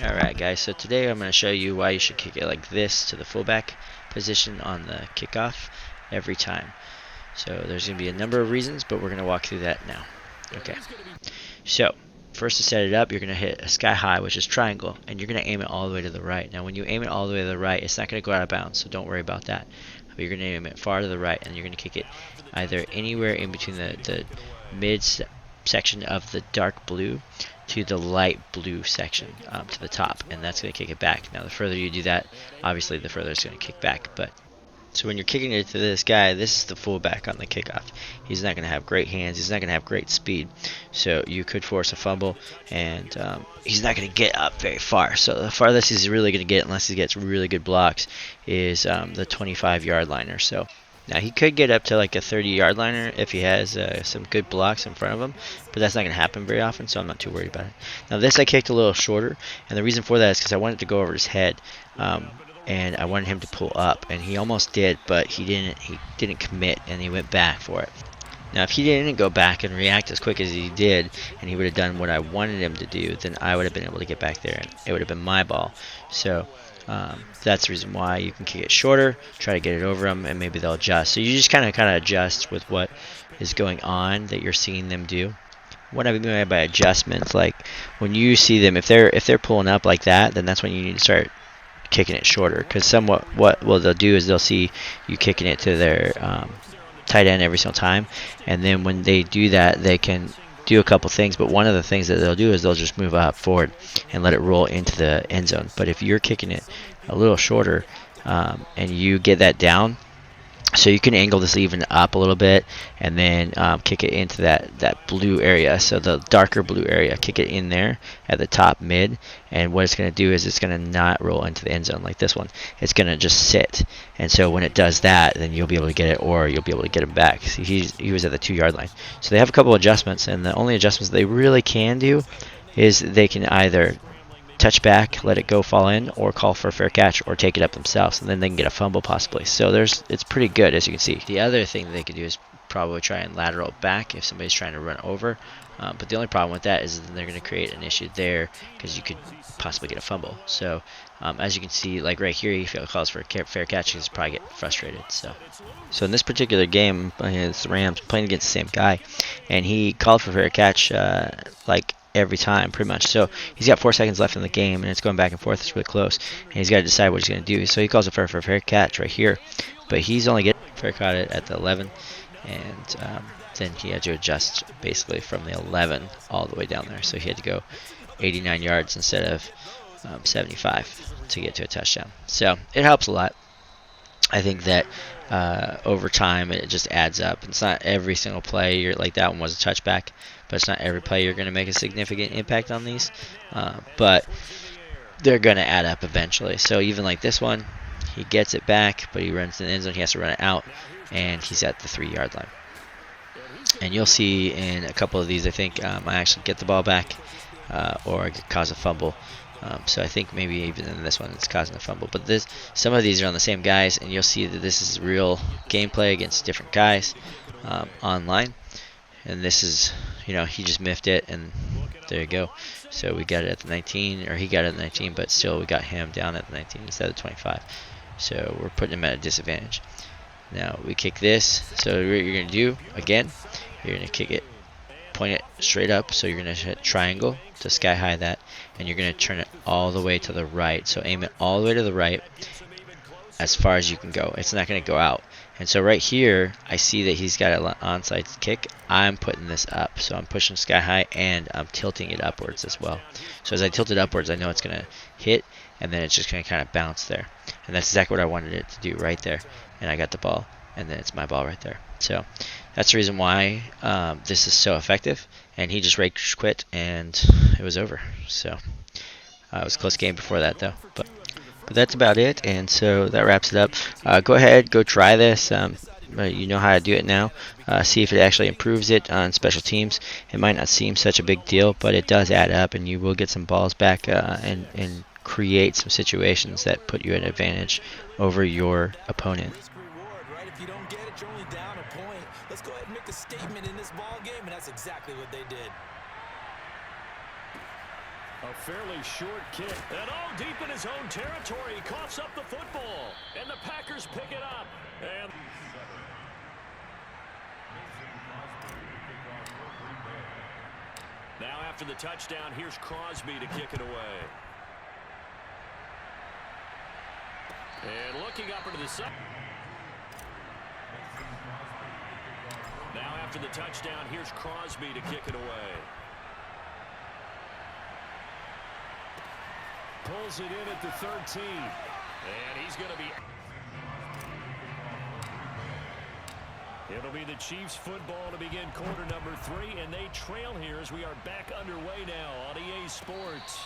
Alright guys, so today I'm going to show you why you should kick it like this to the fullback position on the kickoff every time. So there's going to be a number of reasons, but we're going to walk through that now. Okay, so first to set it up, you're going to hit a sky high, which is triangle, and you're going to aim it all the way to the right. Now when you aim it all the way to the right, it's not going to go out of bounds, so don't worry about that. But you're going to aim it far to the right, and you're going to kick it either anywhere in between the mid section of the dark blue to the light blue section to the top, and that's going to kick it back. Now the further you do that, obviously the further it's going to kick back. But so when you're kicking it to this guy, this is the fullback on the kickoff. He's not going to have great hands. He's not going to have great speed. So you could force a fumble, and he's not going to get up very far. So the farthest he's really going to get, unless he gets really good blocks, is the 25-yard liner. So now he could get up to like a 30-yard liner if he has some good blocks in front of him, but that's not going to happen very often, so I'm not too worried about it. Now this I kicked a little shorter, and the reason for that is because I wanted to go over his head. And I wanted him to pull up, and he almost did, but he didn't commit, and he went back for it. Now if he didn't go back and react as quick as he did, and he would have done what I wanted him to do, then I would have been able to get back there, and it would have been my ball. So that's the reason why you can kick it shorter, try to get it over them, and maybe they'll adjust. So you just kind of adjust with what is going on that you're seeing them do. What I mean by adjustments, like when you see them, if they're pulling up like that, then that's when you need to start kicking it shorter, because somewhat what they'll do is they'll see you kicking it to their tight end every single time, and then when they do that, they can do a couple things. But one of the things that they'll do is they'll just move up forward and let it roll into the end zone. But if you're kicking it a little shorter and you get that down, so you can angle this even up a little bit, and then kick it into that blue area, so the darker blue area, kick it in there at the top mid, and what it's going to do is it's going to not roll into the end zone like this one. It's going to just sit, and so when it does that, then you'll be able to get it, or you'll be able to get him back. See, he was at the 2-yard line. So they have a couple adjustments, and the only adjustments they really can do is they can either touch back, let it go fall in, or call for a fair catch, or take it up themselves, and then they can get a fumble possibly. So it's pretty good, as you can see. The other thing that they could do is probably try and lateral back if somebody's trying to run over. But the only problem with that is that they're going to create an issue there, because you could possibly get a fumble. So as you can see, like right here, he calls for a fair catch, he's probably get frustrated. So in this particular game, it's the Rams playing against the same guy, and he called for a fair catch like every time, pretty much. So he's got 4 seconds left in the game, and it's going back and forth. It's really close, and he's got to decide what he's going to do. So he calls it for a fair catch right here, but he's only getting fair caught it at the 11, and then he had to adjust basically from the 11 all the way down there. So he had to go 89 yards instead of 75 to get to a touchdown. So it helps a lot. I think that over time it just adds up. It's not every single play. You're like, that one was a touchback, but it's not every play you're going to make a significant impact on these. But they're going to add up eventually. So even like this one, he gets it back, but he runs in the end zone. He has to run it out, and he's at the 3-yard line. And you'll see in a couple of these, I think I actually get the ball back, or I cause a fumble. So I think maybe even in this one it's causing a fumble. But some of these are on the same guys, and you'll see that this is real gameplay against different guys online. And this is, he just miffed it, and there you go. So we got it at the 19, or he got it at the 19, but still we got him down at the 19 instead of the 25. So we're putting him at a disadvantage. Now we kick this. So what you're going to do, again, you're going to kick it, point it straight up. So you're going to hit triangle to sky high that, and you're going to turn it all the way to the right. So aim it all the way to the right as far as you can go. It's not going to go out. And so right here, I see that he's got an onside kick. I'm putting this up. So I'm pushing sky high, and I'm tilting it upwards as well. So as I tilt it upwards, I know it's going to hit, and then it's just going to kind of bounce there. And that's exactly what I wanted it to do right there. And I got the ball, and then it's my ball right there. So that's the reason why this is so effective. And he just rage quit, and it was over. So it was a close game before that, though. But that's about it, and so that wraps it up. Go ahead, go try this. You know how to do it now. See if it actually improves it on special teams. It might not seem such a big deal, but it does add up, and you will get some balls back and create some situations that put you at an advantage over your opponent. Let's go ahead and make a statement in this ball game, and that's exactly what they did. A fairly short kick. And oh, deep in his own territory. He coughs up the football. And the Packers pick it up. And now after the touchdown, here's Crosby to kick it away. And looking up into the side. Now after the touchdown, here's Crosby to kick it away. Pulls it in at the 13. And he's going to be... It'll be the Chiefs football to begin quarter number 3, and they trail here as we are back underway now on EA Sports.